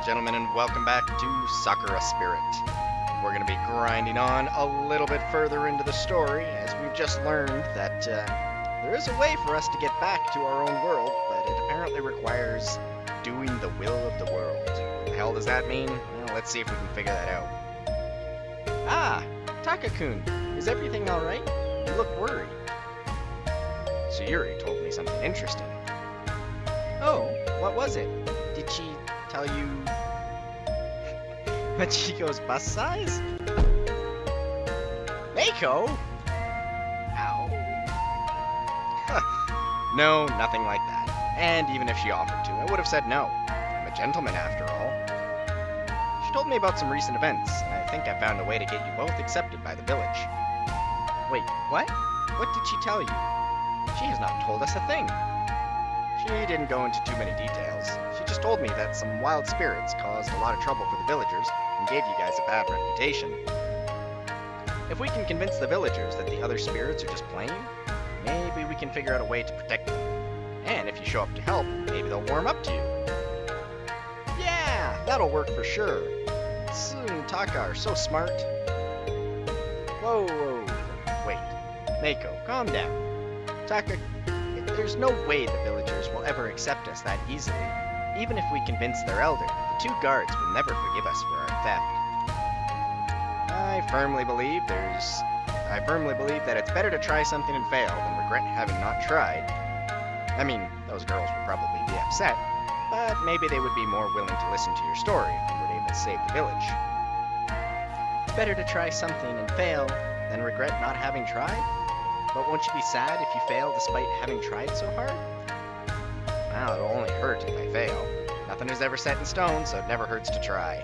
and gentlemen, and welcome back to Sakura Spirit. We're going to be grinding on a little bit further into the story, as we've just learned that there is a way for us to get back to our own world, but it apparently requires doing the will of the world. What the hell does that mean? Well, let's see if we can figure that out. Ah, Taka-kun, is everything alright? You look worried. Sayuri told me something interesting. Oh, what was it? Did she tell you Machiko's bust size? Mako? Ow. No, nothing like that. And even if she offered to, I would have said no. I'm a gentleman after all. She told me about some recent events, and I think I found a way to get you both accepted by the village. Wait, what? What did she tell you? She has not told us a thing. She didn't go into too many details. She just told me that some wild spirits caused a lot of trouble for the villagers and gave you guys a bad reputation. If we can convince the villagers that the other spirits are just playing, maybe we can figure out a way to protect them. And if you show up to help, maybe they'll warm up to you. Yeah, that'll work for sure. Tsu and Taka are so smart. Whoa, wait. Mako, calm down. Taka, there's no way the villagers will ever accept us that easily. Even if we convince their elder, the two guards will never forgive us for our theft. I firmly believe that it's better to try something and fail than regret having not tried. I mean, those girls would probably be upset, but maybe they would be more willing to listen to your story if you were able to save the village. It's better to try something and fail than regret not having tried? But won't you be sad if you fail despite having tried so hard? Well, it'll only hurt if I fail. Nothing is ever set in stone, so it never hurts to try.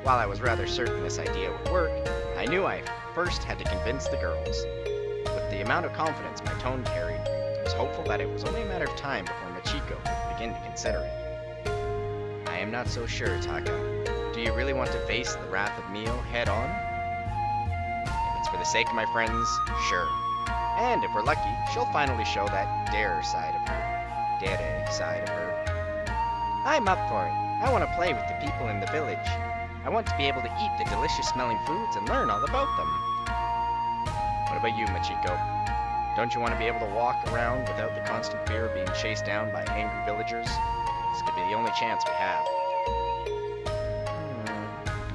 While I was rather certain this idea would work, I knew I first had to convince the girls. With the amount of confidence my tone carried, I was hopeful that it was only a matter of time before Machiko would begin to consider it. I am not so sure, Taka. Do you really want to face the wrath of Mio head on? For the sake of my friends, sure. And if we're lucky, she'll finally show that dare side of her. I'm up for it. I want to play with the people in the village. I want to be able to eat the delicious smelling foods and learn all about them. What about you, Machiko? Don't you want to be able to walk around without the constant fear of being chased down by angry villagers? This could be the only chance we have.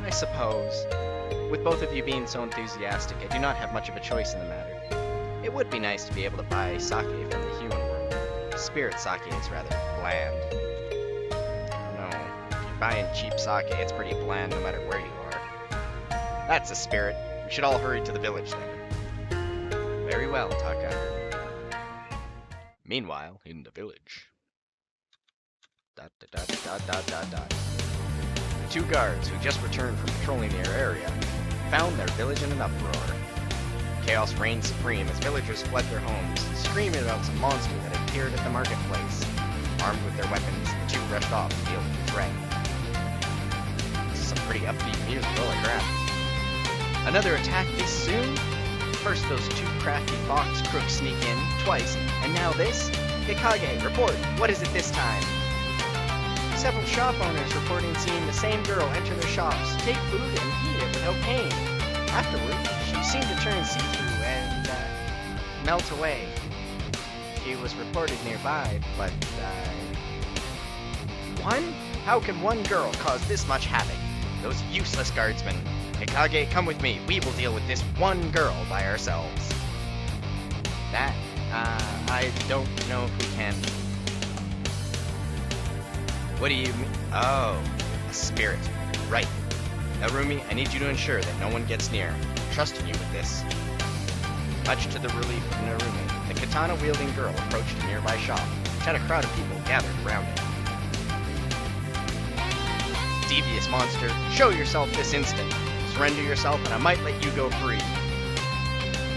I suppose. With both of you being so enthusiastic, I do not have much of a choice in the matter. It would be nice to be able to buy sake from the human world. Spirit sake is rather bland. No, if you're buying cheap sake, it's pretty bland no matter where you are. That's a spirit. We should all hurry to the village then. Very well, Taka. Meanwhile, in the village. The two guards, who just returned from patrolling their area, found their village in an uproar. Chaos reigned supreme as villagers fled their homes, screaming about some monster that had appeared at the marketplace. Armed with their weapons, the two rushed off to deal with the threat. This is some pretty upbeat music, holy crap. Another attack this soon? First those two crafty fox crooks sneak in, twice, and now this? Hikage, report! What is it this time? Several shop owners reporting seeing the same girl enter their shops, take food, and eat it without paying. Afterward, she seemed to turn see-through and melt away. She was reported nearby, but one? How can one girl cause this much havoc? Those useless guardsmen. Hikage, come with me. We will deal with this one girl by ourselves. That, I don't know if we can. What do you mean? Oh, a spirit. Right. Now, Rumi, I need you to ensure that no one gets near. I'm trusting you with this. Much to the relief of Narumi, the katana-wielding girl approached a nearby shop, which had a crowd of people gathered around it. Devious monster, show yourself this instant. Surrender yourself and I might let you go free.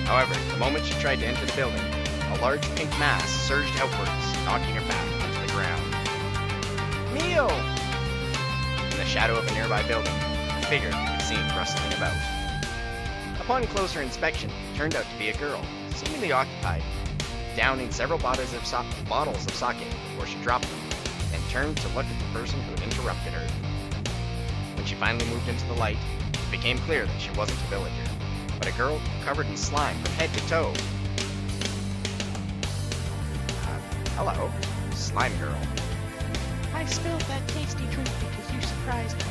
However, the moment she tried to enter the building, a large pink mass surged outwards, knocking her back onto the ground. Mio! In the shadow of a nearby building, a figure could be seen rustling about. Upon closer inspection, it turned out to be a girl, seemingly occupied, downing several bottles of sake before she dropped them, then turned to look at the person who had interrupted her. When she finally moved into the light, it became clear that she wasn't a villager, but a girl covered in slime from head to toe. Hello, slime girl. I spilled that tasty drink because you surprised me.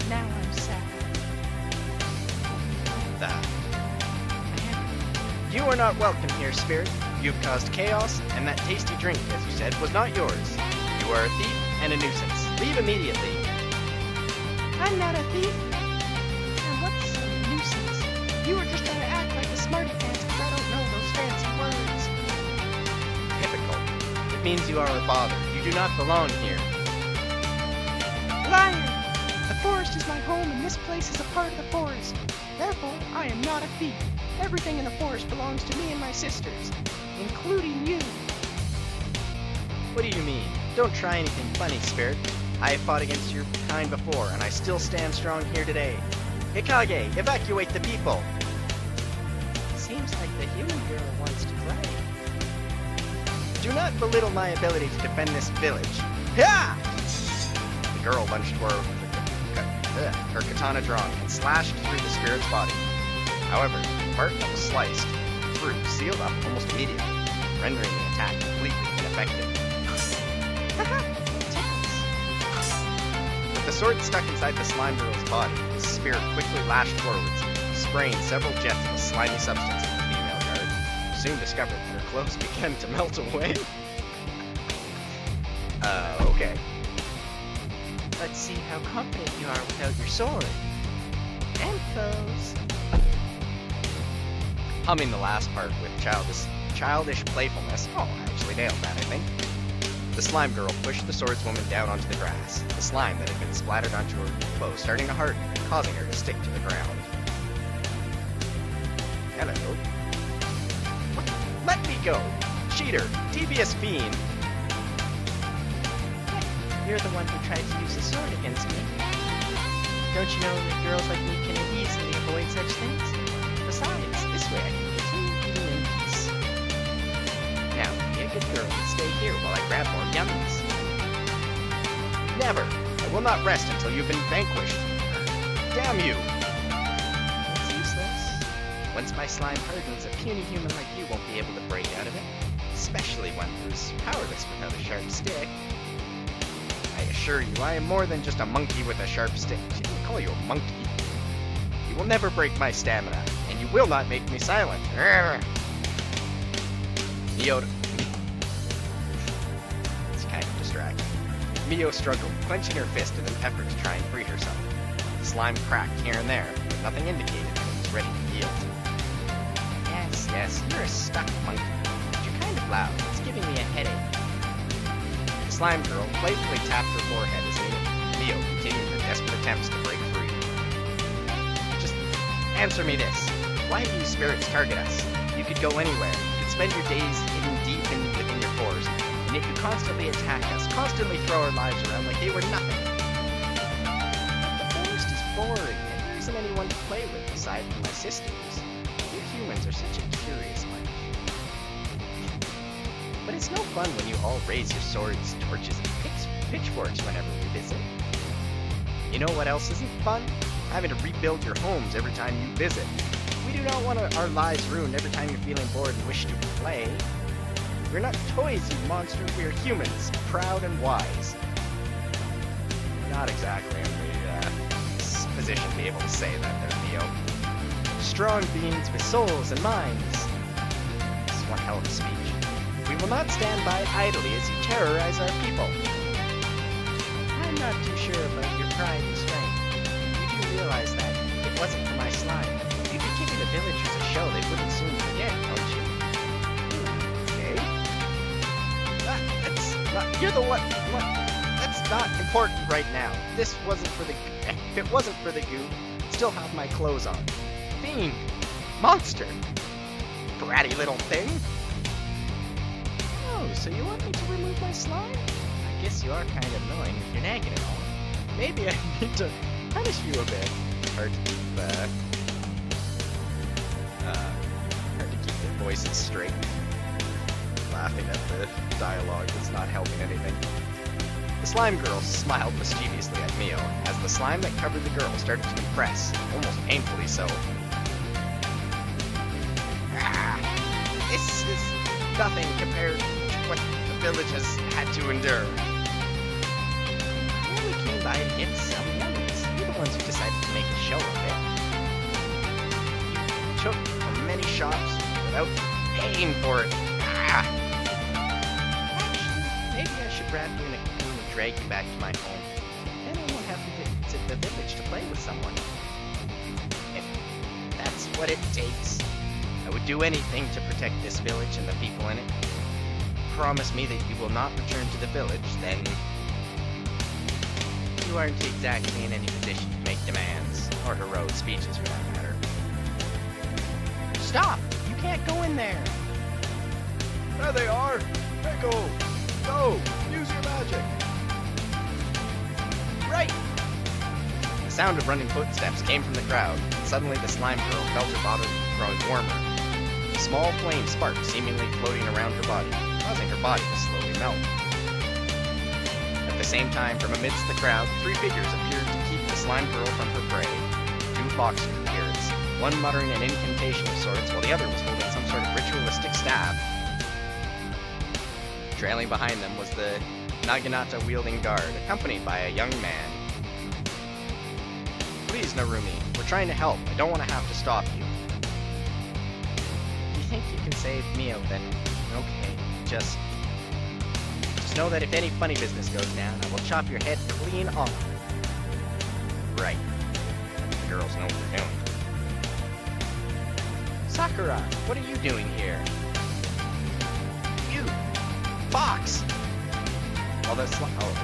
Now I'm sad. You are not welcome here, spirit. You've caused chaos, and that tasty drink, as you said, was not yours. You are a thief and a nuisance. Leave immediately. I'm not a thief. And what's a nuisance? You were just trying to act like a smarty pants because I don't know those fancy words. Typical. It means you are a bother. You do not belong here. Liar! The forest is my home and this place is a part of the forest. Therefore, I am not a thief. Everything in the forest belongs to me and my sisters, including you. What do you mean? Don't try anything funny, spirit. I have fought against your kind before, and I still stand strong here today. Hikage, evacuate the people! Seems like the human girl wants to play. Do not belittle my ability to defend this village. Ha! The girl lunged forward with her katana drawn and slashed through the spirit's body. However, the part that was sliced through sealed up almost immediately, rendering the attack completely ineffective. With the sword stuck inside the slime girl's body, the spirit quickly lashed forwards, spraying several jets of a slimy substance at the female guard, who soon discovered that her clothes began to melt away. Okay. Let's see how confident you are without your sword. And clothes. Humming the last part with childish playfulness. Oh, I actually nailed that, I think. The slime girl pushed the swordswoman down onto the grass, the slime that had been splattered onto her clothes starting to harden, causing her to stick to the ground. Hello. Let me go! Cheater! Devious fiend! You're the one who tried to use the sword against me. Don't you know that girls like me can easily avoid such things? Besides, this way I can continue eating in peace. Now, be a good girl and stay here while I grab more yummies. Never! I will not rest until you've been vanquished. Damn you! It's useless. Once my slime hardens, a puny human like you won't be able to break out of it. Especially one who's powerless without a sharp stick. I assure you, I am more than just a monkey with a sharp stick. She didn't call you a monkey. You will never break my stamina, and you will not make me silent. Mio... It's kind of distracting. Mio struggled, clenching her fist in an effort to try and free herself. The slime cracked here and there, but nothing indicated that it was ready to yield. Yes, you're a stuck monkey. But you're kind of loud. It's giving me a headache. The slime girl playfully tapped her forehead as Mio continued her desperate attempts to break free. Just answer me this. Why do you spirits target us? You could go anywhere. You could spend your days hidden deep within your forest, and yet you constantly attack us, constantly throw our lives around like they were nothing. The forest is boring, and there isn't anyone to play with aside from my sisters. You humans are such a curious bunch. But it's no fun when you all raise your swords, torches, and pitchforks whenever we visit. You know what else isn't fun? Having to rebuild your homes every time you visit. We do not want our lives ruined every time you're feeling bored and wish to play. We're not toys, you monster. We are humans, proud and wise. Not exactly in the position to be able to say that there, Neo. Strong beings with souls and minds. This is one hell of a speech. We will not stand by idly as you terrorize our people. I'm not too sure about your pride and strength. You do realize that if it wasn't for my slime, you'd be giving the villagers a show they wouldn't soon forget, don't you? Okay. That's not... You're the one... What? That's not important right now. This wasn't for the... If it wasn't for the goo, I'd still have my clothes on. Fiend! Monster! Bratty little thing! Oh, so you want me to remove my slime? I guess you are kind of annoying if you're nagging and all. Maybe I need to punish you a bit. Hard to keep their voices straight. Laughing at the dialogue is not helping anything. The slime girl smiled mischievously at Mio as the slime that covered the girl started to compress, almost painfully so. This is nothing compared to what the village has had to endure. I only came by to get some youngins. You're the ones who decided to make a show of it. You took from many shops without paying for it. Actually, maybe I should wrap you in a cocoon and drag you back to my home. Then I won't have to visit the village to play with someone. If that's what it takes, I would do anything to protect this village and the people in it. Promise me that you will not return to the village, then You aren't exactly in any position to make demands, or heroic speeches for that matter. Stop! You can't go in there! There they are! Echo! Go! Use your magic! Right! The sound of running footsteps came from the crowd, and suddenly the slime girl felt her body growing warmer. A small flame sparked, seemingly floating around her body, causing her body to slowly melt. At the same time, from amidst the crowd, 3 figures appeared to keep the slime girl from her prey. 2 fox spirits, one muttering an incantation of sorts, while the other was holding some sort of ritualistic staff. Trailing behind them was the Naginata-wielding guard, accompanied by a young man. Please, Narumi, we're trying to help. I don't want to have to stop you. You think you can save Mio, then okay. Just know that if any funny business goes down, I will chop your head clean off. Right. The girls know what they're doing. Sakura, what are you doing here? You! Fox! Well, I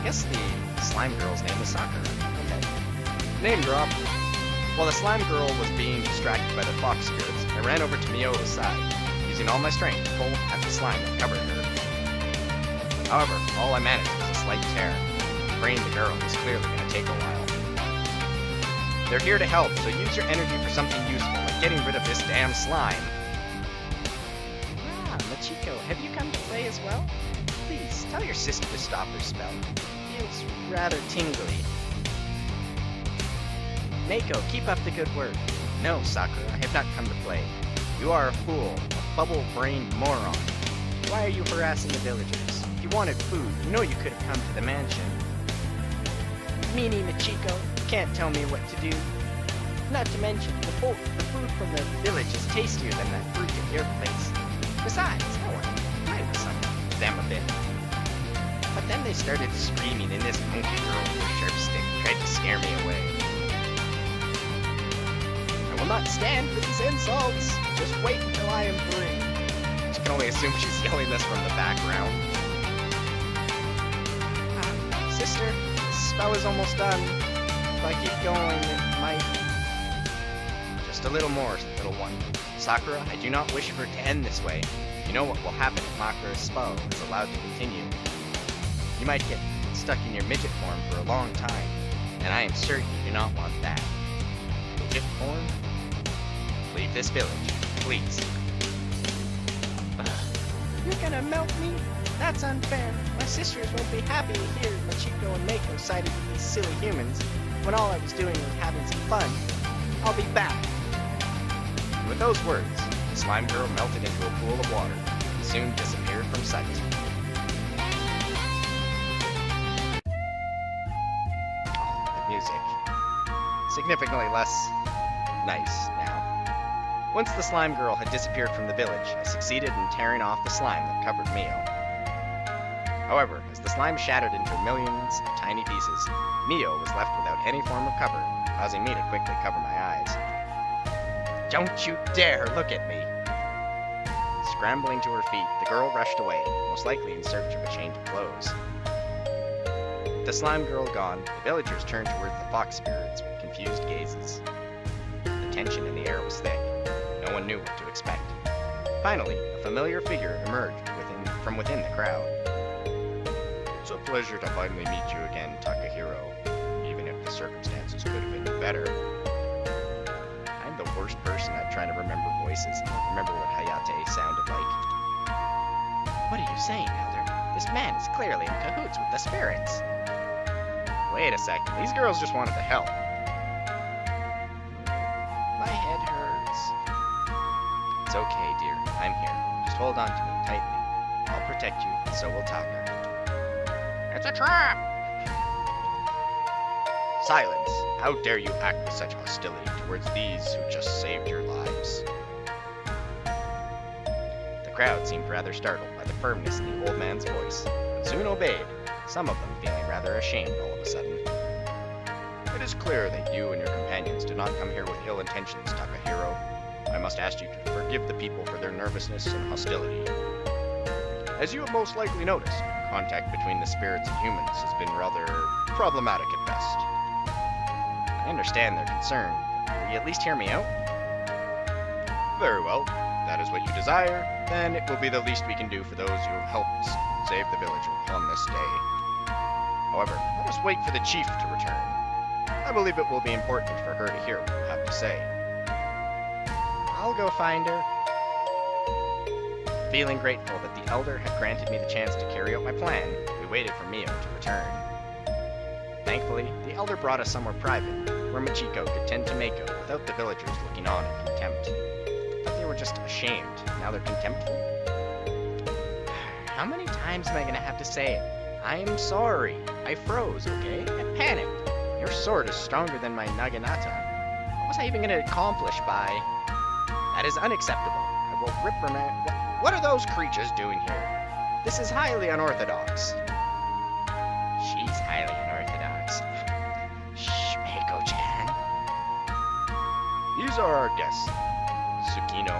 guess the slime girl's name is Sakura. Okay. Name drop. While the slime girl was being distracted by the fox spirits, I ran over to Mio's side, using all my strength to pull at the slime that covered her. However, all I managed was a slight tear. Freeing the girl was clearly going to take a while. They're here to help, so use your energy for something useful, like getting rid of this damn slime. Ah, Machiko, have you come to play as well? Please, tell your sister to stop her spell. It feels rather tingly. Mako, keep up the good work. No, Sakura, I have not come to play. You are a fool, a bubble-brained moron. Why are you harassing the villagers? If you wanted food, you know you could have come to the mansion. Meanie Machiko, you can't tell me what to do. Not to mention, the food from the village is tastier than that fruit at your place. Besides, I want to play with some of them a bit. But then they started screaming, and this monkey girl with her sharp stick tried to scare me away. I will not stand for these insults. Just wait until I am free. You can only assume she's yelling this from the background. Sister, this spell is almost done. If I keep going, it might... Just a little more, little one. Sakura, I do not wish for it to end this way. You know what will happen if Makura's spell is allowed to continue. You might get stuck in your midget form for a long time, and I am certain you do not want that. Midget form? Leave this village, please. You're gonna melt me? That's unfair. My sisters won't be happy to hear Machiko and Mako sided with these silly humans, when all I was doing was having some fun. I'll be back. With those words, the slime girl melted into a pool of water and soon disappeared from sight. The music. Significantly less nice now. Once the slime girl had disappeared from the village, I succeeded in tearing off the slime that covered Mio. However, as the slime shattered into millions of tiny pieces, Mio was left without any form of cover, causing me to quickly cover my eyes. Don't you dare look at me! Scrambling to her feet, the girl rushed away, most likely in search of a change of clothes. With the slime girl gone, the villagers turned toward the fox spirits with confused gazes. The tension in the air was thick. No one knew what to expect. Finally, a familiar figure emerged from within the crowd. It's a pleasure to finally meet you again, Takahiro, even if the circumstances could have been better. I'm the worst person at trying to remember voices and remember what Hayate sounded like. What are you saying, Elder? This man is clearly in cahoots with the spirits. Wait a second, these girls just wanted to help. My head hurts. It's okay, dear. I'm here. Just hold on to me tightly. I'll protect you, and so will Taka. It's a trap! Silence! How dare you act with such hostility towards these who just saved your lives? The crowd seemed rather startled by the firmness in the old man's voice, but soon obeyed, some of them feeling rather ashamed all of a sudden. It is clear that you and your companions did not come here with ill intentions, Takahiro. I must ask you to forgive the people for their nervousness and hostility. As you have most likely noticed, contact between the spirits and humans has been rather problematic at best. I understand their concern, but will you at least hear me out? Very well. If that is what you desire, then it will be the least we can do for those who have helped save the village on this day. However, let us wait for the chief to return. I believe it will be important for her to hear what you have to say. I'll go find her. Feeling grateful that the elder had granted me the chance to carry out my plan, we waited for Mio to return. Thankfully, the elder brought us somewhere private, where Machiko could tend to Mako without the villagers looking on in contempt. But they were just ashamed, now they're contemptful. How many times am I gonna have to say it? I am sorry. I froze, okay? I panicked. Your sword is stronger than my Naginata. What was I even gonna accomplish by... That is unacceptable. I will reprimand... What are those creatures doing here? This is highly unorthodox. She's highly unorthodox. Shh, Mako-chan. These are our guests. Tsukino.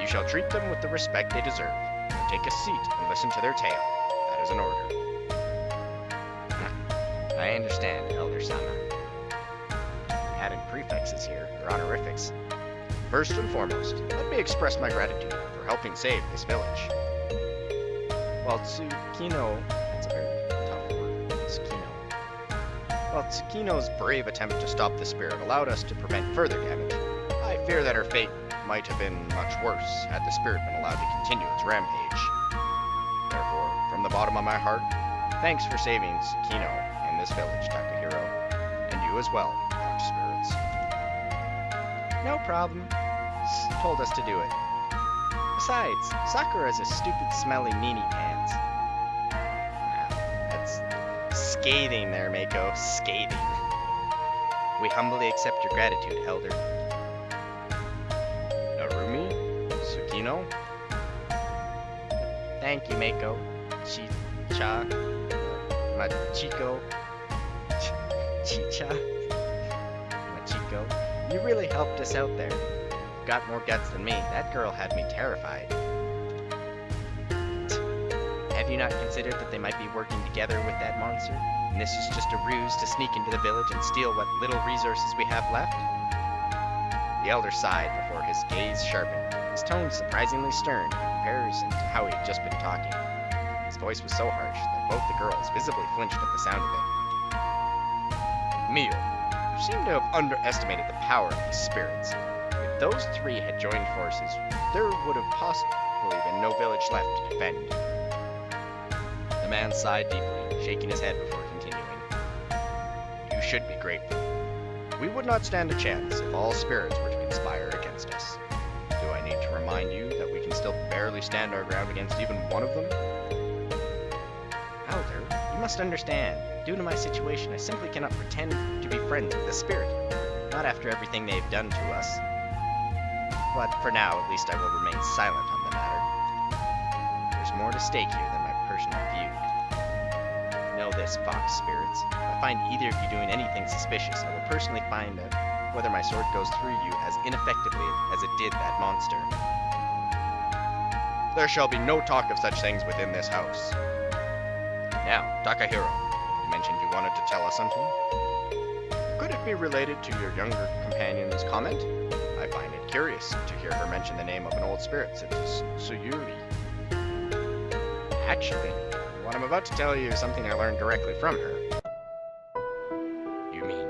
You shall treat them with the respect they deserve. Now take a seat and listen to their tale. That is an order. I understand, Elder Sama. Adding prefixes here, or honorifics. First and foremost, let me express my gratitude for helping save this village. While Tsukino... That's a very tough word. Tsukino. While Tsukino's brave attempt to stop the spirit allowed us to prevent further damage, I fear that her fate might have been much worse had the spirit been allowed to continue its rampage. Therefore, from the bottom of my heart, thanks for saving Tsukino and this village, Takahiro. And you as well, Dark Spirits. No problem. Told us to do it. Besides, Sakura is a stupid, smelly meanie pants. That's scathing there, Mako. Scathing. We humbly accept your gratitude, Elder. Narumi? Tsukino? Thank you, Mako. Chi-cha. Machiko. Chicha. Machiko. You really helped us out there. Got more guts than me. That girl had me terrified. Have you not considered that they might be working together with that monster? And this is just a ruse to sneak into the village and steal what little resources we have left? The elder sighed before his gaze sharpened, his tone surprisingly stern in comparison to how he had just been talking. His voice was so harsh that both the girls visibly flinched at the sound of it. Mio, you seem to have underestimated the power of these spirits. If those three had joined forces, there would have possibly been no village left to defend. The man sighed deeply, shaking his head before continuing. You should be grateful. We would not stand a chance if all spirits were to conspire against us. Do I need to remind you that we can still barely stand our ground against even one of them? Elder, you must understand. Due to my situation, I simply cannot pretend to be friends with the spirit. Not after everything they've done to us. But for now, at least I will remain silent on the matter. There's more to stake here than my personal feud. Know this, Fox Spirits. If I find either of you doing anything suspicious, I will personally find out whether my sword goes through you as ineffectively as it did that monster. There shall be no talk of such things within this house. Now, Takahiro, you mentioned you wanted to tell us something? Could it be related to your younger companion's comment? I find it curious to hear her mention the name of an old spirit such as Tsuyuri. Actually, what I'm about to tell you is something I learned directly from her. You mean,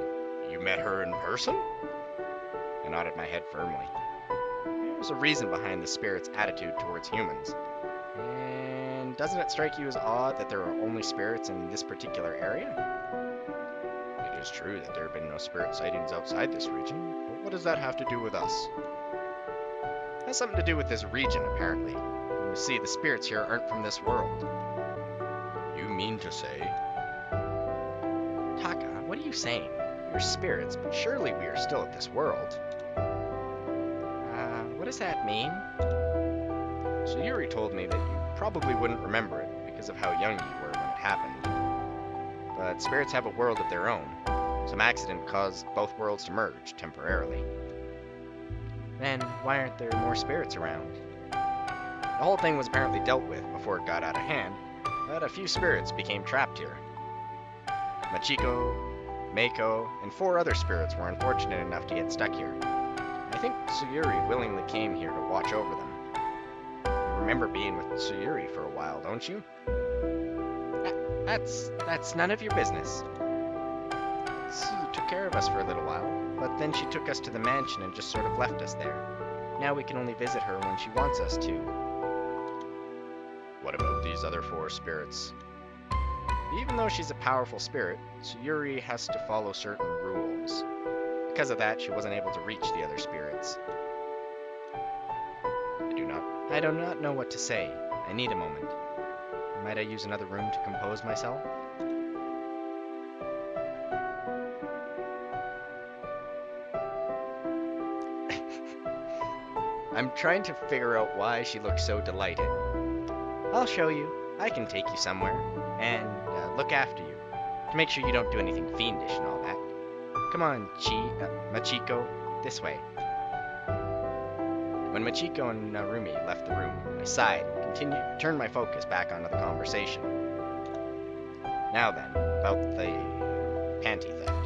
you met her in person? I nodded my head firmly. There was a reason behind the spirit's attitude towards humans. And then doesn't it strike you as odd that there are only spirits in this particular area? It is true that there have been no spirit sightings outside this region, but what does that have to do with us? It has something to do with this region, apparently. You see, the spirits here aren't from this world. You mean to say? Taka, what are you saying? We're spirits, but surely we are still of this world. What does that mean? Sayuri told me that you probably wouldn't remember it because of how young you were when it happened. But spirits have a world of their own. Some accident caused both worlds to merge temporarily. Then why aren't there more spirits around? The whole thing was apparently dealt with before it got out of hand, but a few spirits became trapped here. Machiko, Meiko, and 4 other spirits were unfortunate enough to get stuck here. I think Sayuri willingly came here to watch over them. You remember being with Sayuri for a while, don't you? That's none of your business. Sue took care of us for a little while, but then she took us to the mansion and just sort of left us there. Now we can only visit her when she wants us to. What about these other 4 spirits? Even though she's a powerful spirit, Sayuri has to follow certain rules. Because of that, she wasn't able to reach the other spirits. I do not know what to say. I need a moment. Might I use another room to compose myself? I'm trying to figure out why she looks so delighted. I'll show you. I can take you somewhere, and look after you, to make sure you don't do anything fiendish and all that. Come on, Machiko, this way. When Machiko and Narumi left the room, I sighed and turned my focus back onto the conversation. Now then, about the panty theft.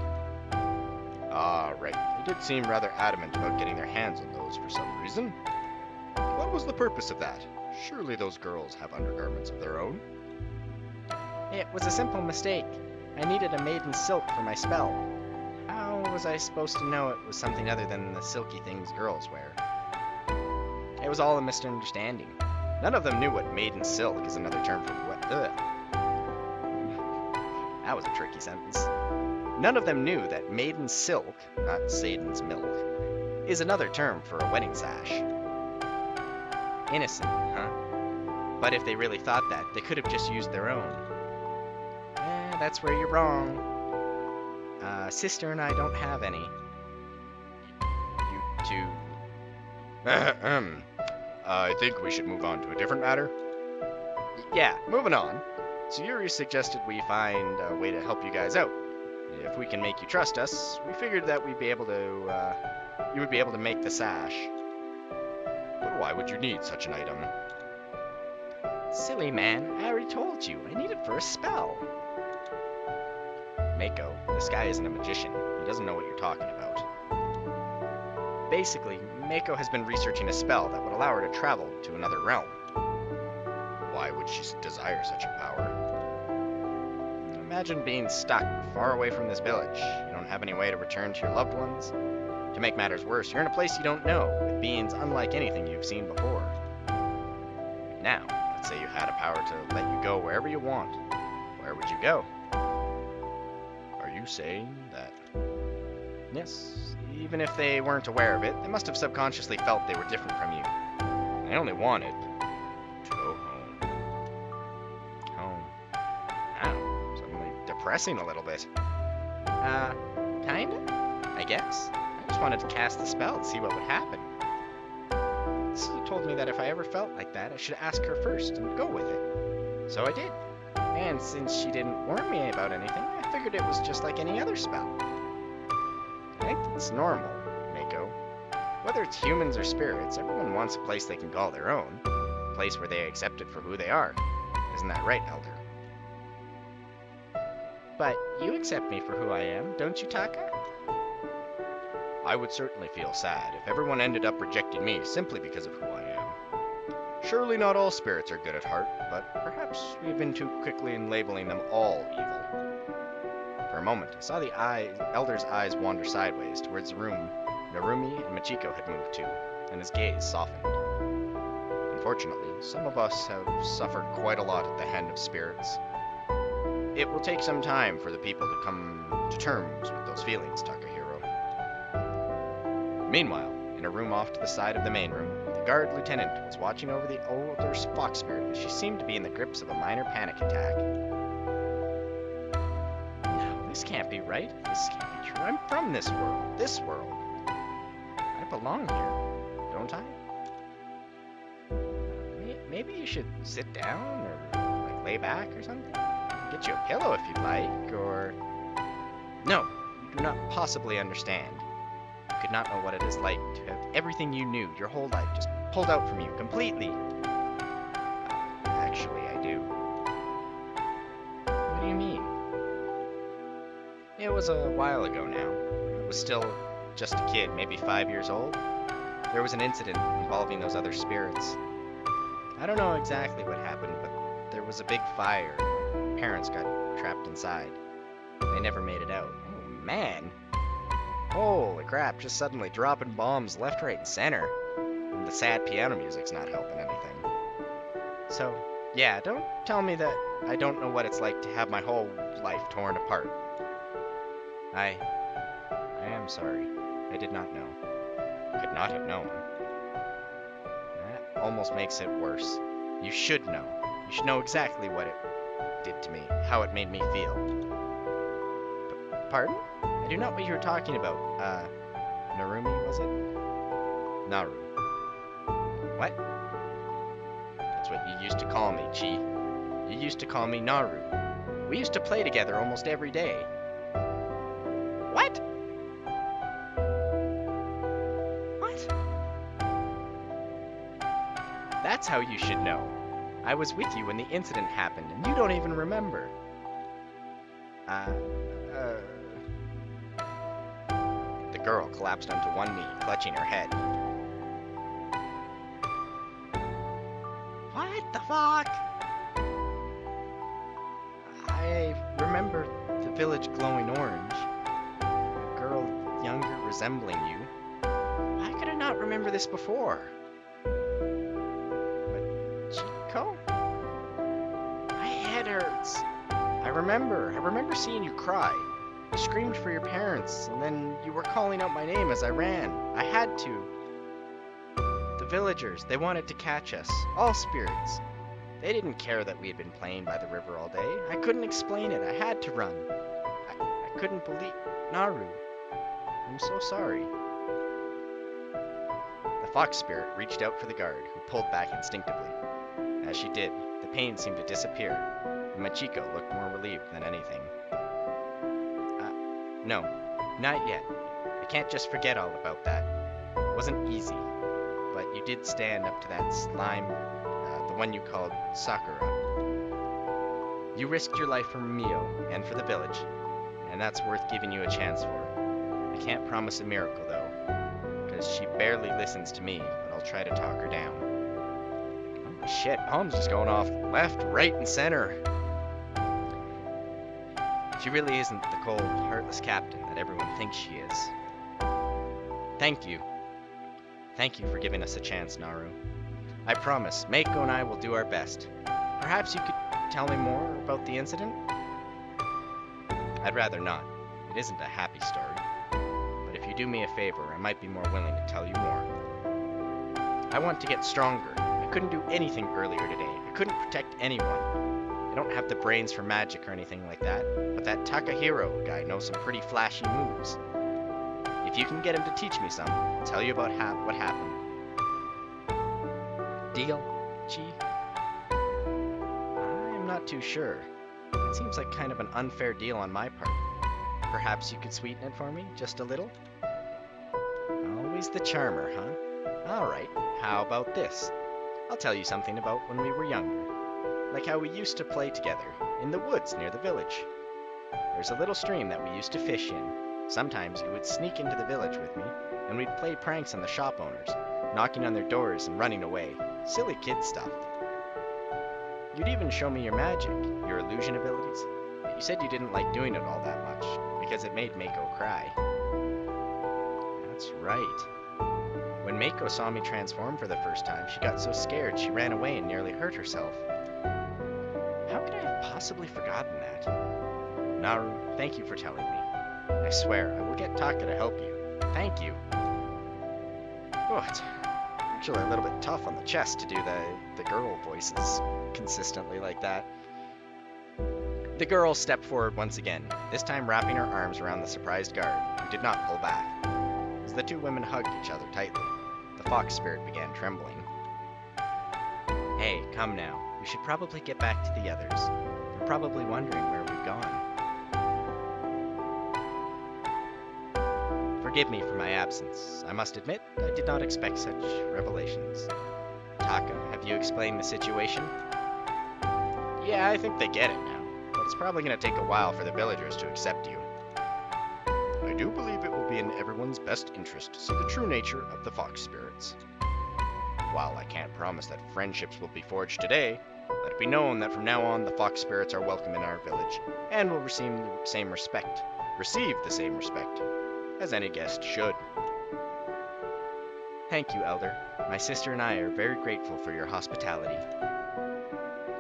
Ah, right. They did seem rather adamant about getting their hands on those for some reason. What was the purpose of that? Surely those girls have undergarments of their own. It was a simple mistake. I needed a maiden silk for my spell. How was I supposed to know it was something other than the silky things girls wear? It was all a misunderstanding. None of them knew what maiden silk is another term for what. That was a tricky sentence. None of them knew that maiden silk, not Satan's milk, is another term for a wedding sash. Innocent, huh? But if they really thought that, they could have just used their own. That's where you're wrong. Sister and I don't have any. You two... I think we should move on to a different matter. Yeah, moving on. Sayuri suggested we find a way to help you guys out. If we can make you trust us, we figured that we'd be able to, you would be able to make the sash. But why would you need such an item? Silly man, I already told you. I need it for a spell. Meiko, this guy isn't a magician. He doesn't know what you're talking about. Basically, Meiko has been researching a spell that would allow her to travel to another realm. Why would she desire such a power? Imagine being stuck far away from this village. You don't have any way to return to your loved ones. To make matters worse, you're in a place you don't know, with beings unlike anything you've seen before. Now, let's say you had a power to let you go wherever you want. Where would you go? Are you saying that? Yes, even if they weren't aware of it, they must have subconsciously felt they were different from you. They only wanted to go home. Home. Ow, suddenly depressing a little bit. Kinda? I guess. I just wanted to cast the spell to see what would happen. Sue told me that if I ever felt like that, I should ask her first and go with it. So I did. And since she didn't warn me about anything, I figured it was just like any other spell. I think it's normal, Meiko. Whether it's humans or spirits, everyone wants a place they can call their own. A place where they are accepted for who they are. Isn't that right, Elder? But you accept me for who I am, don't you, Taka? I would certainly feel sad if everyone ended up rejecting me simply because of who I am. Surely not all spirits are good at heart, but perhaps we've been too quickly in labeling them all evil. For a moment, I saw the Elder's eyes wander sideways towards the room Narumi and Machiko had moved to, and his gaze softened. Unfortunately, some of us have suffered quite a lot at the hand of spirits. It will take some time for the people to come to terms with those feelings, Takahiro. Meanwhile, in a room off to the side of the main room, the guard lieutenant was watching over the older fox spirit as she seemed to be in the grips of a minor panic attack. No, this can't be right. This can't be true. I'm from this world. This world. I belong here, don't I? Maybe you should sit down or like lay back or something. Get you a pillow if you'd like, or... No, you do not possibly understand. You could not know what it is like to have everything you knew your whole life just pulled out from you completely. Actually, I do. What do you mean? It was a while ago now. I was still just a kid, maybe 5 years old. There was an incident involving those other spirits. I don't know exactly what happened, but there was a big fire. Parents got trapped inside. They never made it out. Oh, man. Holy crap, just suddenly dropping bombs left, right, and center. And the sad piano music's not helping anything. So, yeah, don't tell me that I don't know what it's like to have my whole life torn apart. I am sorry. I did not know. Could not have known. That almost makes it worse. You should know. You should know exactly what it did to me, how it made me feel. Pardon? I do not know what you were talking about. Narumi, was it? Naru. What? That's what you used to call me, Chi. You used to call me Naru. We used to play together almost every day. What? What? That's how you should know. I was with you when the incident happened, and you don't even remember. The girl collapsed onto one knee, clutching her head. What the fuck? I remember the village glowing orange. A girl younger resembling you. Why could I not remember this before? But Chico? My head hurts. I remember seeing you cry. You screamed for your parents, and then you were calling out my name as I ran. I had to. The villagers, they wanted to catch us. All spirits. They didn't care that we had been playing by the river all day. I couldn't explain it. I had to run. I couldn't believe... Naru, I'm so sorry. The fox spirit reached out for the guard, who pulled back instinctively. As she did, the pain seemed to disappear, and Machiko looked more relieved than anything. No, not yet. I can't just forget all about that. It wasn't easy, but you did stand up to that slime, the one you called Sakura. You risked your life for Mio and for the village, and that's worth giving you a chance for. I can't promise a miracle, though, because she barely listens to me, but I'll try to talk her down. Holy shit, bombs just going off left, right, and center. She really isn't the cold, heartless captain that everyone thinks she is. Thank you. Thank you for giving us a chance, Naru. I promise, Mako and I will do our best. Perhaps you could tell me more about the incident? I'd rather not. It isn't a happy story. But if you do me a favor, I might be more willing to tell you more. I want to get stronger. I couldn't do anything earlier today. I couldn't protect anyone. I don't have the brains for magic or anything like that, but that Takahiro guy knows some pretty flashy moves. If you can get him to teach me some, I'll tell you about what happened. Deal, Chi? I'm not too sure. It seems like kind of an unfair deal on my part. Perhaps you could sweeten it for me, just a little? Always the charmer, huh? Alright, how about this? I'll tell you something about when we were younger. Like how we used to play together, in the woods near the village. There's a little stream that we used to fish in. Sometimes you would sneak into the village with me, and we'd play pranks on the shop owners, knocking on their doors and running away. Silly kid stuff. You'd even show me your magic, your illusion abilities, but you said you didn't like doing it all that much, because it made Mako cry. That's right. When When Mako saw me transform for the first time, she got so scared she ran away and nearly hurt herself. How could I have possibly forgotten that? Naru, thank you for telling me. I swear, I will get Taka to help you. Thank you. Oh, it's actually a little bit tough on the chest to do the girl voices consistently like that. The girl stepped forward once again, this time wrapping her arms around the surprised guard, who did not pull back. As the two women hugged each other tightly, the fox spirit began trembling. Hey, come now. We should probably get back to the others. They're probably wondering where we've gone. Forgive me for my absence. I must admit, I did not expect such revelations. Taka, have you explained the situation? Yeah, I think they get it now, but it's probably going to take a while for the villagers to accept you. I do believe it will be in everyone's best interest to see the true nature of the fox spirits. While I can't promise that friendships will be forged today, let it be known that from now on the fox spirits are welcome in our village and will receive the same respect as any guest should. Thank you, Elder. My sister and I are very grateful for your hospitality.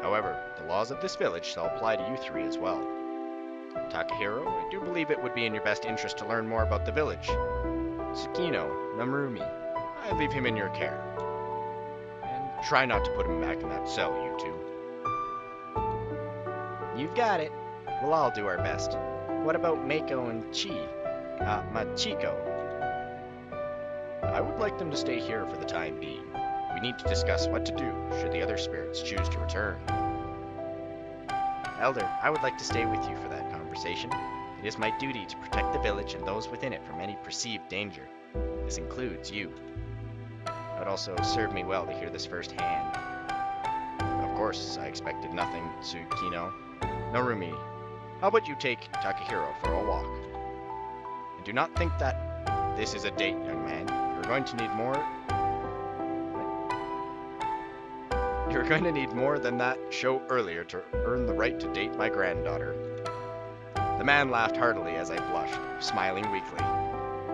However, the laws of this village shall apply to you three as well. Takahiro, I do believe it would be in your best interest to learn more about the village. Tsukino, Namurumi, I leave him in your care. And try not to put him back in that cell, you two. You've got it. We'll all do our best. What about Mako and Machiko? I would like them to stay here for the time being. We need to discuss what to do should the other spirits choose to return. Elder, I would like to stay with you for that conversation. It is my duty to protect the village and those within it from any perceived danger. This includes you. It would also serve me well to hear this firsthand. Of course, I expected nothing, Tsukino. Narumi, how about you take Takahiro for a walk? And do not think that this is a date, young man. You're going to need more than that show earlier to earn the right to date my granddaughter. The man laughed heartily as I blushed, smiling weakly.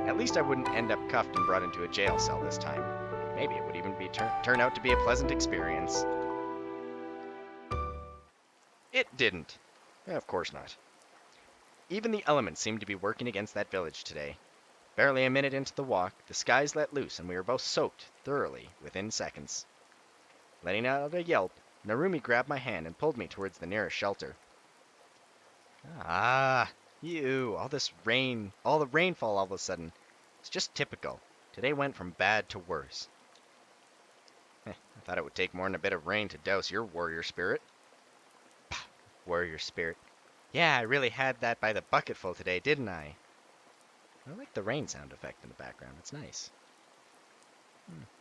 At least I wouldn't end up cuffed and brought into a jail cell this time. Maybe it would even turn out to be a pleasant experience. It didn't. Of course not. Even the elements seemed to be working against that village today. Barely a minute into the walk, the skies let loose and we were both soaked thoroughly within seconds. Letting out a yelp, Narumi grabbed my hand and pulled me towards the nearest shelter. Ah, all the rainfall all of a sudden. It's just typical. Today went from bad to worse. I thought it would take more than a bit of rain to douse your warrior spirit. Pah, warrior spirit. Yeah, I really had that by the bucketful today, didn't I? I like the rain sound effect in the background. It's nice.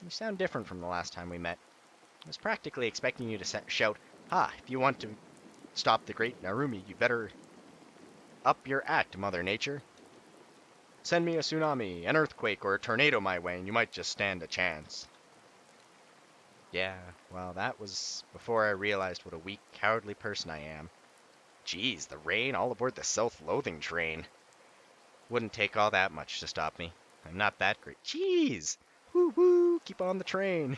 You sound different from the last time we met. I was practically expecting you to shout, "Ha, if you want to stop the great Narumi, you better up your act, Mother Nature. Send me a tsunami, an earthquake, or a tornado my way, and you might just stand a chance." Yeah, well, that was before I realized what a weak, cowardly person I am. Geez, the rain all aboard the self-loathing train. Wouldn't take all that much to stop me. I'm not that great. Jeez! Woo-woo! Keep on the train!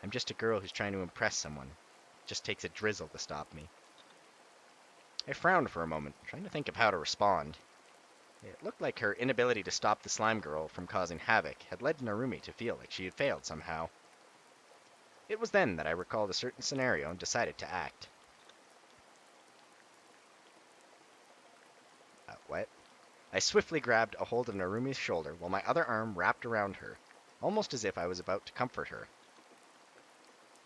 I'm just a girl who's trying to impress someone. It just takes a drizzle to stop me. I frowned for a moment, trying to think of how to respond. It looked like her inability to stop the slime girl from causing havoc had led Narumi to feel like she had failed somehow. It was then that I recalled a certain scenario and decided to act. What? I swiftly grabbed a hold of Narumi's shoulder while my other arm wrapped around her, almost as if I was about to comfort her.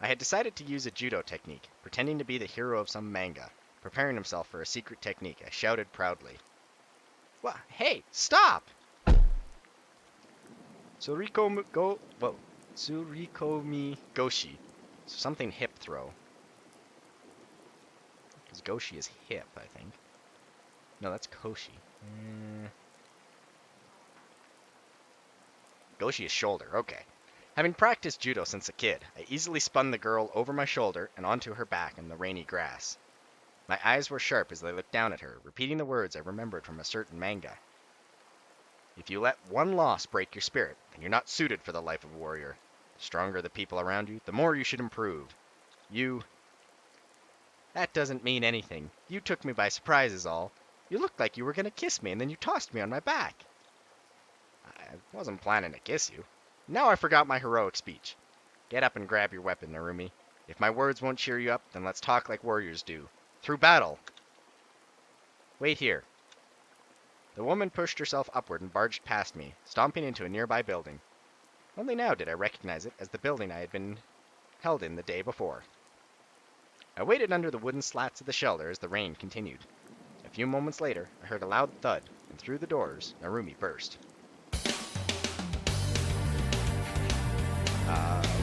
I had decided to use a judo technique, pretending to be the hero of some manga. Preparing himself for a secret technique, I shouted proudly. What? Hey, stop! Surikomi Goshi. So something hip throw. Because Goshi is hip, I think. No, that's Koshi. Goshi is shoulder, okay. Having practiced judo since a kid, I easily spun the girl over my shoulder and onto her back in the rainy grass. My eyes were sharp as I looked down at her, repeating the words I remembered from a certain manga. If you let one loss break your spirit, then you're not suited for the life of a warrior. The stronger the people around you, the more you should improve. That doesn't mean anything. You took me by surprise is all. You looked like you were going to kiss me, and then you tossed me on my back. I wasn't planning to kiss you. Now I forgot my heroic speech. Get up and grab your weapon, Narumi. If my words won't cheer you up, then let's talk like warriors do. Through battle. Wait here. The woman pushed herself upward and barged past me, stomping into a nearby building. Only now did I recognize it as the building I had been held in the day before. I waited under the wooden slats of the shelter as the rain continued. A few moments later, I heard a loud thud, and through the doors, Narumi burst.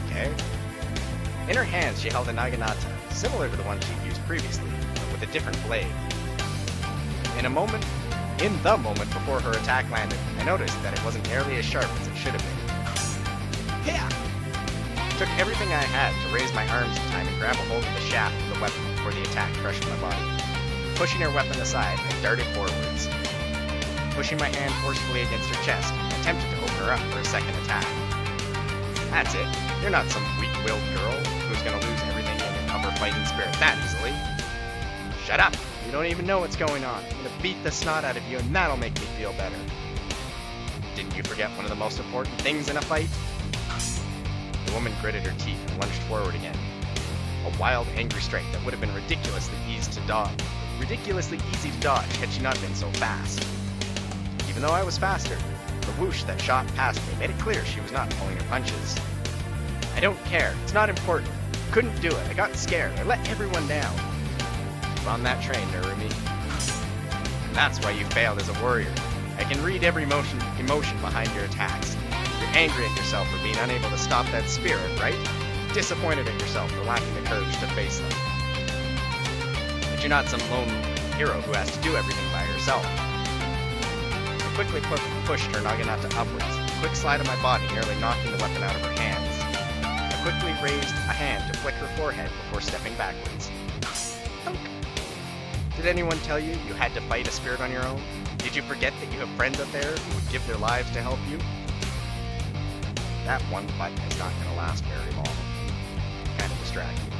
Okay. In her hands, she held a naginata, similar to the one she'd used previously, but with a different blade. In the moment before her attack landed, I noticed that it wasn't nearly as sharp as it should have been. Yeah! It took everything I had to raise my arms in time and grab a hold of the shaft of the weapon before the attack crushed my body. Pushing her weapon aside, I darted forwards. Pushing my hand forcefully against her chest, I attempted to open her up for a second attack. That's it. You're not some weak-willed girl who's gonna lose everything in her fighting spirit that easily. Shut up! You don't even know what's going on. I'm gonna beat the snot out of you, and that'll make me feel better. Didn't you forget one of the most important things in a fight? The woman gritted her teeth and lunged forward again. A wild, angry strike that would have been ridiculously easy to dodge had she not been so fast. Even though I was faster, the whoosh that shot past me made it clear she was not pulling her punches. I don't care. It's not important. Couldn't do it. I got scared. I let everyone down. Keep on that train, Narumi. And that's why you failed as a warrior. I can read every emotion behind your attacks. You're angry at yourself for being unable to stop that spirit, right? Disappointed at yourself for lacking the courage to face them. But you're not some lone hero who has to do everything by herself. I quickly pushed her naginata upwards, a quick slide of my body nearly knocking the weapon out of her hands. I quickly raised a hand to flick her forehead before stepping backwards. Thunk. Did anyone tell you you had to fight a spirit on your own? Did you forget that you have friends out there who would give their lives to help you? That one fight is not going to last very long. Kind of distracting.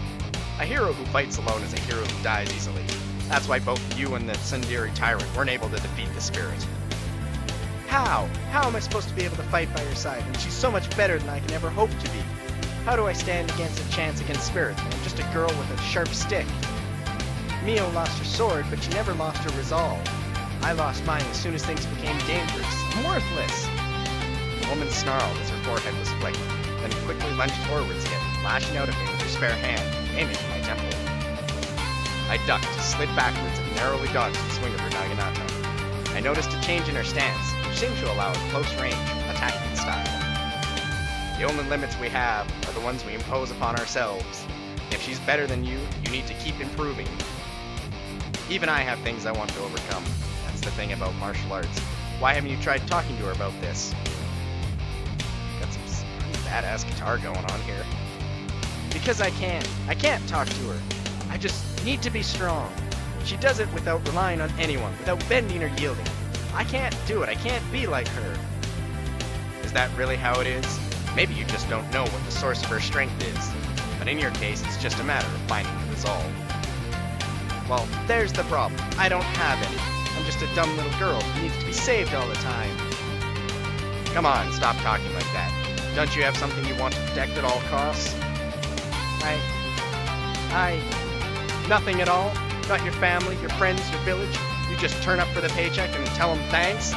A hero who fights alone is a hero who dies easily. That's why both you and the Tsundere tyrant weren't able to defeat the spirit. How? How am I supposed to be able to fight by your side when she's so much better than I can ever hope to be? How do I stand against a chance against spirits when I'm just a girl with a sharp stick? Mio lost her sword, but she never lost her resolve. I lost mine as soon as things became dangerous. I'm worthless! The woman snarled as her forehead was flicked, then quickly lunged forwards again, lashing out at me with her spare hand, aiming at my temple. I ducked, slid backwards, and narrowly dodged the swing of her naginata. I noticed a change in her stance, which seemed to allow a close-range, attacking style. The only limits we have are the ones we impose upon ourselves. If she's better than you, you need to keep improving. Even I have things I want to overcome. That's the thing about martial arts. Why haven't you tried talking to her about this? Got some pretty badass guitar going on here. Because I can't. I can't talk to her. I just need to be strong. She does it without relying on anyone, without bending or yielding. I can't do it. I can't be like her. Is that really how it is? Maybe you just don't know what the source of her strength is. But in your case, it's just a matter of finding the resolve. Well, there's the problem. I don't have any. I'm just a dumb little girl who needs to be saved all the time. Come on, stop talking like that. Don't you have something you want to protect at all costs? Nothing at all? Not your family, your friends, your village? You just turn up for the paycheck and tell them thanks?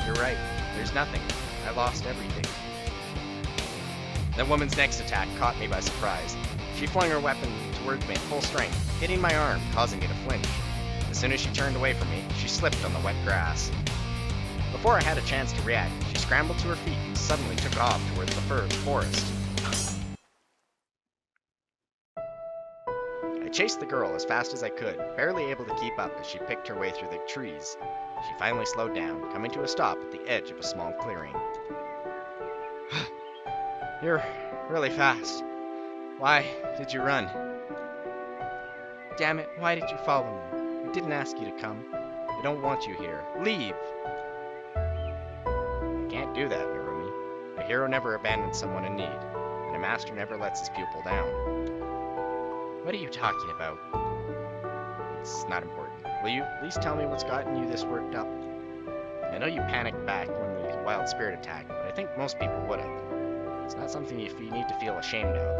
You're right. There's nothing. I lost everything. The woman's next attack caught me by surprise. She flung her weapon towards me at full strength, hitting my arm, causing me to flinch. As soon as she turned away from me, she slipped on the wet grass. Before I had a chance to react, she scrambled to her feet and suddenly took off towards the forest. I chased the girl as fast as I could, barely able to keep up as she picked her way through the trees. She finally slowed down, coming to a stop at the edge of a small clearing. You're really fast. Why did you run? Damn it, why did you follow me? I didn't ask you to come. I don't want you here. Leave! do that, Narumi. A hero never abandons someone in need, and a master never lets his pupil down. What are you talking about? It's not important. Will you at least tell me what's gotten you this worked up? I know you panicked back when the wild spirit attacked, but I think most people would have. It's not something you need to feel ashamed of.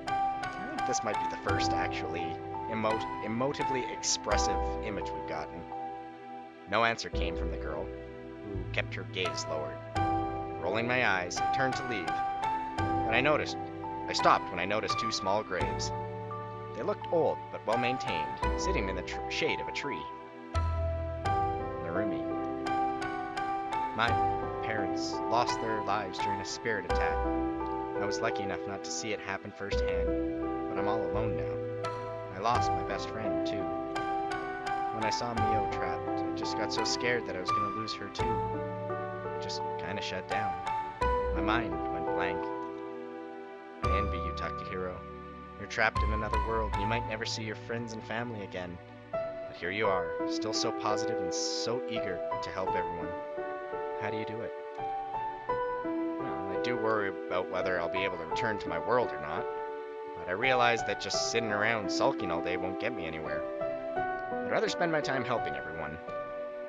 I think this might be the first actually emotively expressive image we've gotten. No answer came from the girl, who kept her gaze lowered. Rolling my eyes, I turned to leave, but I stopped when I noticed two small graves. They looked old, but well maintained, sitting in the shade of a tree. Narumi. My parents lost their lives during a spirit attack. I was lucky enough not to see it happen firsthand, but I'm all alone now. I lost my best friend, too. When I saw Mio trapped, I just got so scared that I was going to lose her, too. I just kind of shut down. My mind went blank. I envy you, Takahiro. You're trapped in another world, and you might never see your friends and family again. But here you are, still so positive and so eager to help everyone. How do you do it? Well, I do worry about whether I'll be able to return to my world or not. But I realize that just sitting around sulking all day won't get me anywhere. I'd rather spend my time helping everyone.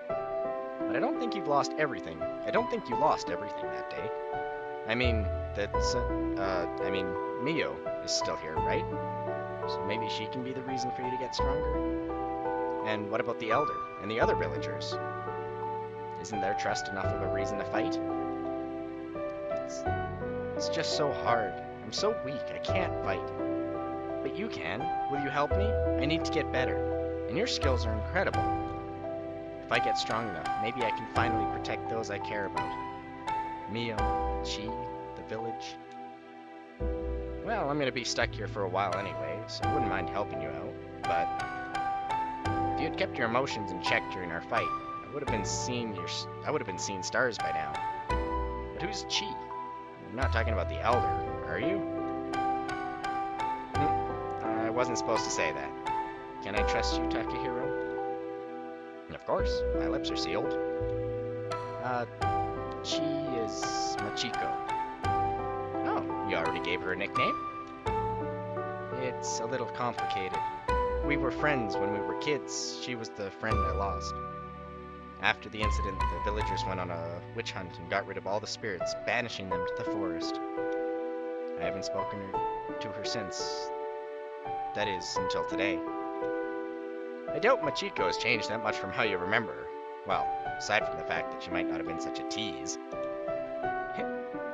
But I don't think you've lost everything. I don't think you lost everything that day. I mean, Mio is still here, right? So maybe she can be the reason for you to get stronger? And what about the Elder and the other villagers? Isn't their trust enough of a reason to fight? It's just so hard. I'm so weak, I can't fight. But you can. Will you help me? I need to get better. And your skills are incredible. If I get strong enough, maybe I can finally protect those I care about. Mio, Chi, the village. Well, I'm gonna be stuck here for a while anyway, so I wouldn't mind helping you out. But if you had kept your emotions in check during our fight, I would have been seeing stars by now. But who's Chi? You're not talking about the Elder, are you? I wasn't supposed to say that. Can I trust you, Takahiro? Of course, my lips are sealed. Chi is Machiko. Oh, you already gave her a nickname? It's a little complicated. We were friends when we were kids. She was the friend I lost. After the incident, the villagers went on a witch hunt and got rid of all the spirits, banishing them to the forest. I haven't spoken to her since. That is, until today. I doubt Machiko has changed that much from how you remember her. Well, aside from the fact that she might not have been such a tease.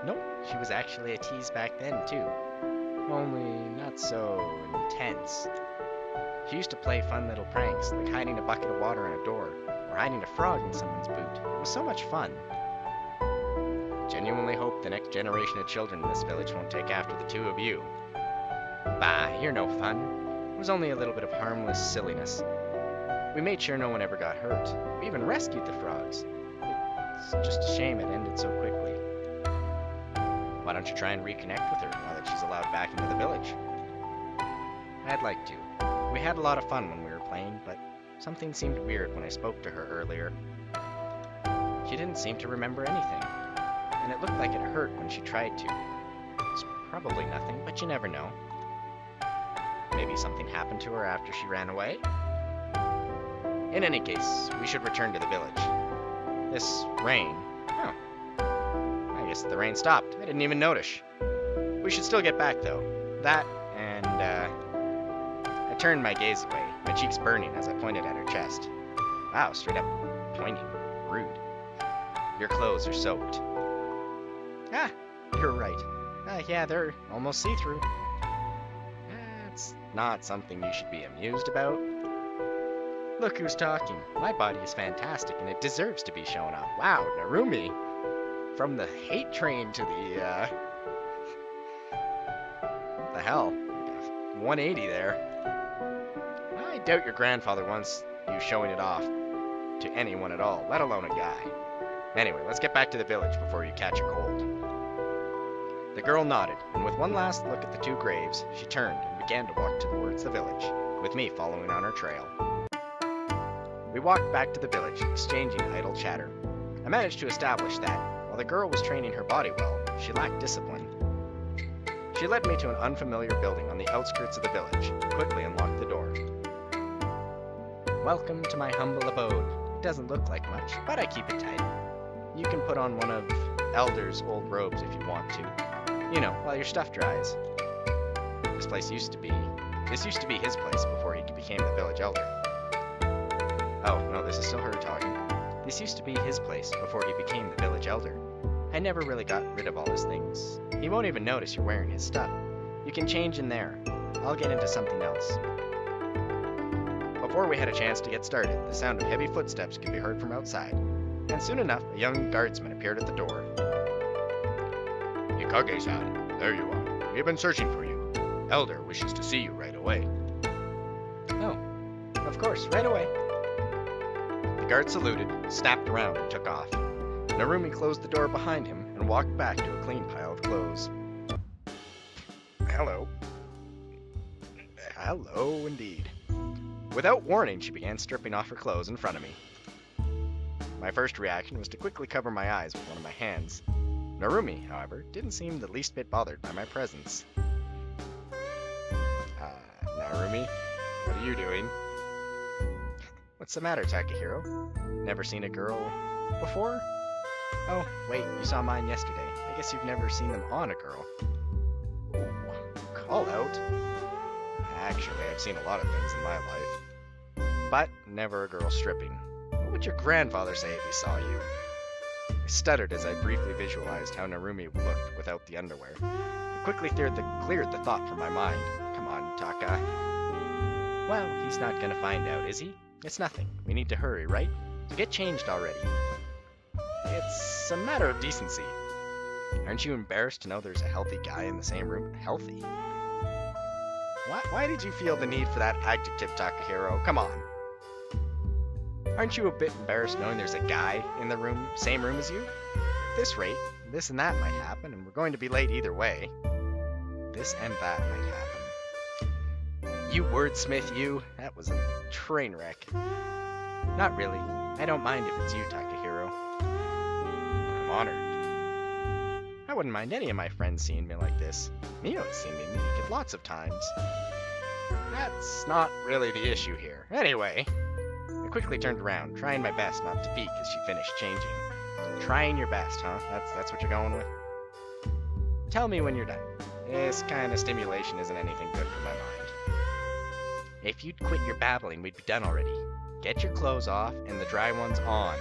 Nope, she was actually a tease back then, too. Only not so intense. She used to play fun little pranks, like hiding a bucket of water on a door, or hiding a frog in someone's boot. It was so much fun. I genuinely hope the next generation of children in this village won't take after the two of you. Bah, you're no fun. It was only a little bit of harmless silliness. We made sure no one ever got hurt. We even rescued the frogs. It's just a shame it ended so quickly. Why don't you try and reconnect with her now that she's allowed back into the village? I'd like to. We had a lot of fun when we were playing, but something seemed weird when I spoke to her earlier. She didn't seem to remember anything, and it looked like it hurt when she tried to. It's probably nothing, but you never know. Maybe something happened to her after she ran away? In any case, we should return to the village. This rain... Oh. I guess the rain stopped. I didn't even notice. We should still get back, though. That, and, I turned my gaze away, my cheeks burning as I pointed at her chest. Wow, straight up pointing. Rude. Your clothes are soaked. Ah, you're right. Yeah, they're almost see-through. That's not something you should be amused about. Look who's talking. My body is fantastic, and it deserves to be shown off. Wow, Narumi. From the hate train to the, what the hell? 180 there. I doubt your grandfather wants you showing it off to anyone at all, let alone a guy. Anyway, let's get back to the village before you catch a cold. The girl nodded, and with one last look at the two graves, she turned and began to walk towards the village, with me following on her trail. We walked back to the village, exchanging idle chatter. I managed to establish that, while the girl was training her body well, she lacked discipline. She led me to an unfamiliar building on the outskirts of the village, and quickly unlocked the door. Welcome to my humble abode. It doesn't look like much, but I keep it tight. You can put on one of Elder's old robes if you want to. You know, while your stuff dries. This used to be his place before he became the village elder. Oh, no, this is still her talking. This used to be his place before he became the village elder. I never really got rid of all his things. He won't even notice you're wearing his stuff. You can change in there. I'll get into something else. Before we had a chance to get started, the sound of heavy footsteps could be heard from outside, and soon enough, a young guardsman appeared at the door. Ikage-san, there you are. We have been searching for you. Elder wishes to see you right away. Oh, of course, right away. The guard saluted, snapped around, and took off. Narumi closed the door behind him and walked back to a clean pile of clothes. Hello. Hello, indeed. Without warning, she began stripping off her clothes in front of me. My first reaction was to quickly cover my eyes with one of my hands. Narumi, however, didn't seem the least bit bothered by my presence. Narumi, what are you doing? What's the matter, Takahiro? Never seen a girl before? Oh, wait, you saw mine yesterday. I guess you've never seen them on a girl. Ooh, call out. Actually, I've seen a lot of things in my life. But never a girl stripping. What would your grandfather say if he saw you? I stuttered as I briefly visualized how Narumi looked without the underwear. I quickly cleared the thought from my mind. Come on, Taka. Well, he's not gonna find out, is he? It's nothing. We need to hurry, right? So get changed already. It's a matter of decency. Aren't you embarrassed to know there's a healthy guy in the same room? Healthy? Why did you feel the need for that adjective, Takahiro? Come on. Aren't you a bit embarrassed knowing there's a guy in the room, same room as you? At this rate, this and that might happen, and we're going to be late either way. This and that might happen. You wordsmith, you. That was a train wreck. Not really. I don't mind if it's you, Takahiro. I'm honored. I wouldn't mind any of my friends seeing me like this. Mio's seen me naked lots of times. That's not really the issue here. Anyway, I quickly turned around, trying my best not to peek as she finished changing. Trying your best, huh? That's what you're going with? Tell me when you're done. This kind of stimulation isn't anything good for my mind. If you'd quit your babbling, we'd be done already. Get your clothes off and the dry ones on.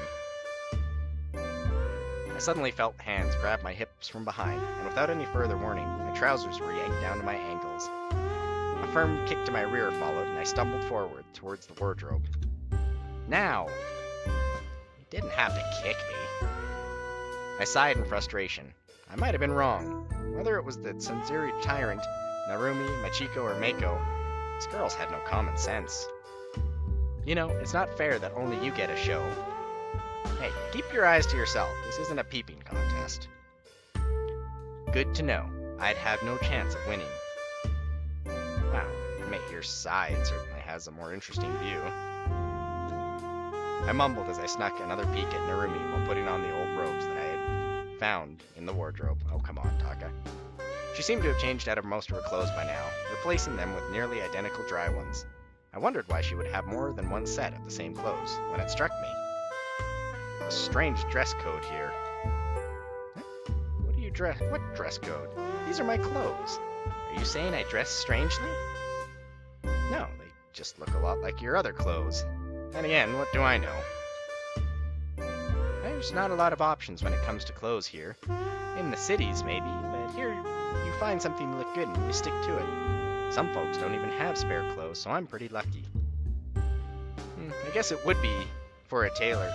I suddenly felt hands grab my hips from behind, and without any further warning, my trousers were yanked down to my ankles. A firm kick to my rear followed, and I stumbled forward towards the wardrobe. Now! You didn't have to kick me. I sighed in frustration. I might have been wrong. Whether it was the Sanzuri tyrant, Narumi, Machiko, or Mako, these girls had no common sense. You know, it's not fair that only you get a show. Hey, keep your eyes to yourself. This isn't a peeping contest. Good to know. I'd have no chance of winning. Wow, admit your side certainly has a more interesting view. I mumbled as I snuck another peek at Narumi while putting on the old robes that I had found in the wardrobe. Oh, come on, Taka. She seemed to have changed out of most of her clothes by now, replacing them with nearly identical dry ones. I wondered why she would have more than one set of the same clothes, when it struck me. A strange dress code here. What dress code? These are my clothes. Are you saying I dress strangely? No, they just look a lot like your other clothes. And again, what do I know? There's not a lot of options when it comes to clothes here. In the cities, maybe, but here you find something to look good and you stick to it. Some folks don't even have spare clothes, so I'm pretty lucky. I guess it would be for a tailor.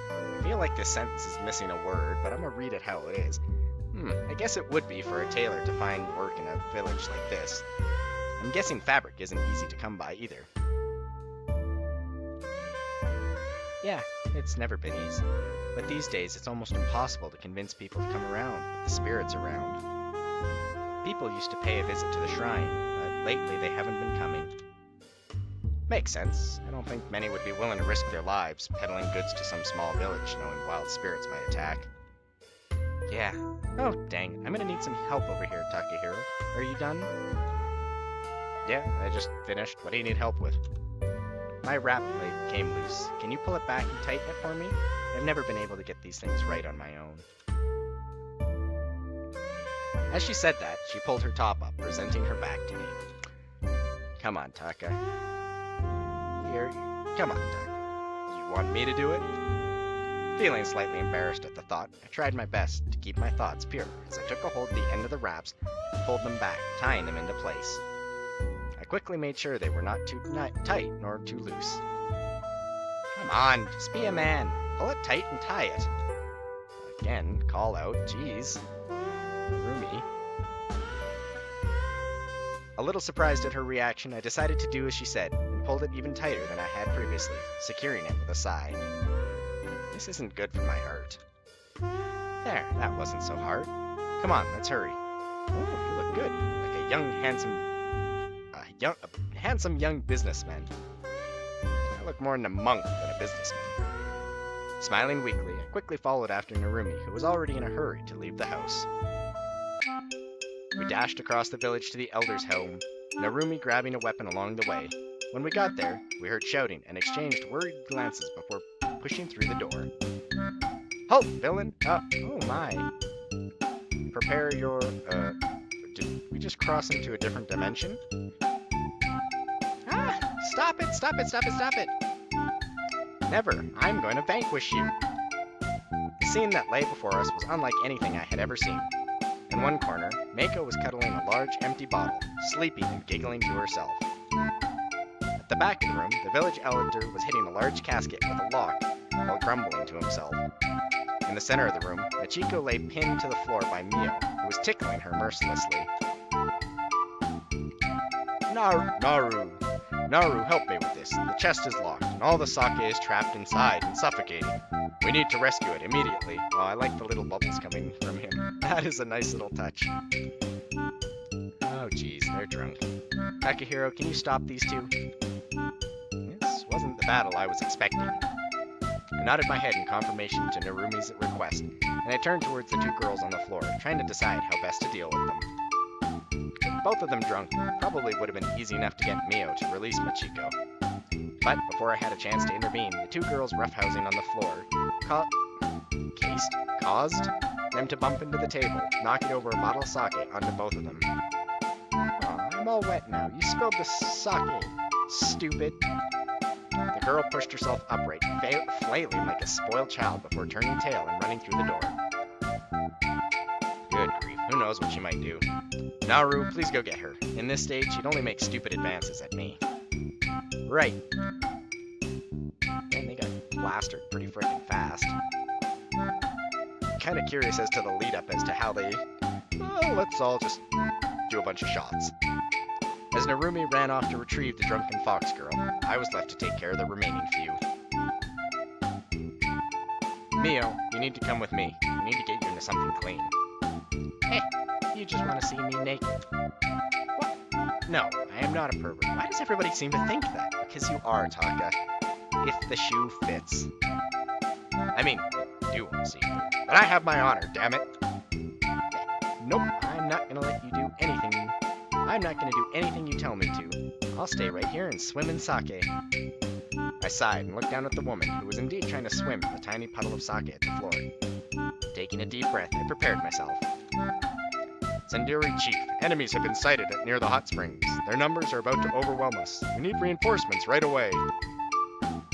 I feel like this sentence is missing a word, but I'm gonna read it how it is. I guess it would be for a tailor to find work in a village like this. I'm guessing fabric isn't easy to come by either. Yeah, it's never been easy. But these days it's almost impossible to convince people to come around with the spirits around. People used to pay a visit to the shrine, but lately they haven't been coming. Makes sense. I don't think many would be willing to risk their lives peddling goods to some small village knowing wild spirits might attack. Yeah. Oh, dang. I'm gonna need some help over here, Takahiro. Are you done? Yeah, I just finished. What do you need help with? My wrap blade came loose. Can you pull it back and tighten it for me? I've never been able to get these things right on my own. As she said that, she pulled her top up, presenting her back to me. Come on, Taka. Here, come on, Taka. You want me to do it? Feeling slightly embarrassed at the thought, I tried my best to keep my thoughts pure as I took a hold of the end of the wraps and pulled them back, tying them into place. I quickly made sure they were not too tight nor too loose. Come on, just be a man. Pull it tight and tie it. Again, call out, geez. Rumi. A little surprised at her reaction, I decided to do as she said and pulled it even tighter than I had previously, securing it with a sigh. This isn't good for my heart. There, that wasn't so hard. Come on, let's hurry. Oh, you look good, like a handsome young businessman. I look more than a monk than a businessman. Smiling weakly, I quickly followed after Narumi, who was already in a hurry to leave the house. We dashed across the village to the elder's home, Narumi grabbing a weapon along the way. When we got there, we heard shouting and exchanged worried glances before pushing through the door. Halt, villain! Oh my. Prepare your, did we just cross into a different dimension? Ah! Stop it! Stop it! Stop it! Stop it! Never! I'm going to vanquish you! The scene that lay before us was unlike anything I had ever seen. In one corner, Mako was cuddling a large empty bottle, sleeping and giggling to herself. At the back of the room, the village elder was hitting a large casket with a lock while grumbling to himself. In the center of the room, Machiko lay pinned to the floor by Mio, who was tickling her mercilessly. Naru, help me with this. The chest is locked, and all the sake is trapped inside and suffocating. We need to rescue it immediately. Oh, I like the little bubbles coming from him. That is a nice little touch. Oh, geez, they're drunk. Takahiro, can you stop these two? This wasn't the battle I was expecting. I nodded my head in confirmation to Narumi's request, and I turned towards the two girls on the floor, trying to decide how best to deal with them. With both of them drunk, it probably would have been easy enough to get Mio to release Machiko. But before I had a chance to intervene, the two girls roughhousing on the floor caused them to bump into the table, knocking over a bottle of sake onto both of them. Aw, I'm all wet now. You spilled the sake, stupid. The girl pushed herself upright, flailing like a spoiled child before turning tail and running through the door. Good grief, who knows what she might do. Naru, please go get her. In this stage, she'd only make stupid advances at me. Right. Man, they got plastered pretty freaking fast. Kinda curious as to the lead-up as to how they... Well, let's all just do a bunch of shots. As Narumi ran off to retrieve the drunken fox girl, I was left to take care of the remaining few. Mio, you need to come with me. We need to get you into something clean. Hey, you just want to see me naked. What? No, I am not a pervert. Why does everybody seem to think that? Because you are, Taka. If the shoe fits. I mean, I do want to see you. But I have my honor, damn it. Nope, I'm not gonna let you do anything. I'm not gonna do anything you tell me to. I'll stay right here and swim in sake. I sighed and looked down at the woman, who was indeed trying to swim in the tiny puddle of sake at the floor. Taking a deep breath, I prepared myself. Sendiri Chief, enemies have been sighted near the hot springs. Their numbers are about to overwhelm us. We need reinforcements right away.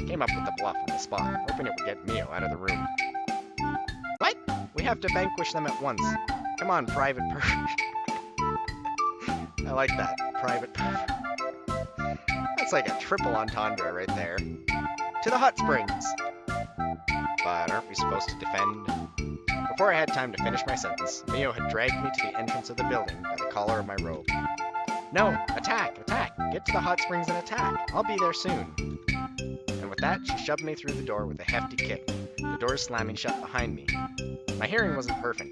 Came up with the bluff on the spot, hoping it would get Mio out of the room. What? We have to vanquish them at once. Come on, Private I like that, Private That's like a triple entendre right there. To the hot springs! But aren't we supposed to defend? Before I had time to finish my sentence, Mio had dragged me to the entrance of the building by the collar of my robe. No! Attack! Attack! Get to the hot springs and attack! I'll be there soon! And with that, she shoved me through the door with a hefty kick, the door slamming shut behind me. My hearing wasn't perfect,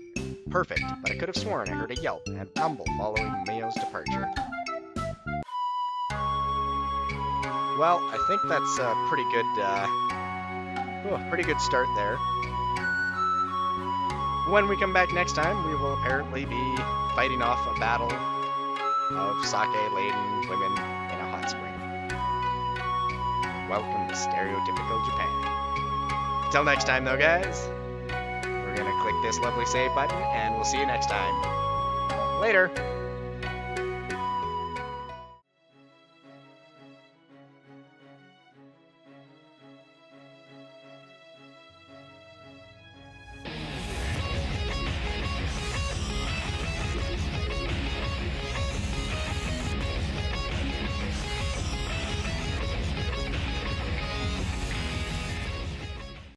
perfect, but I could have sworn I heard a yelp and rumble following Mayo's departure. Well, I think that's a pretty good start there. When we come back next time, we will apparently be fighting off a battle of sake-laden women in a hot spring. Welcome to stereotypical Japan. Until next time, though, guys, we're gonna click this lovely save button, and we'll see you next time. Later!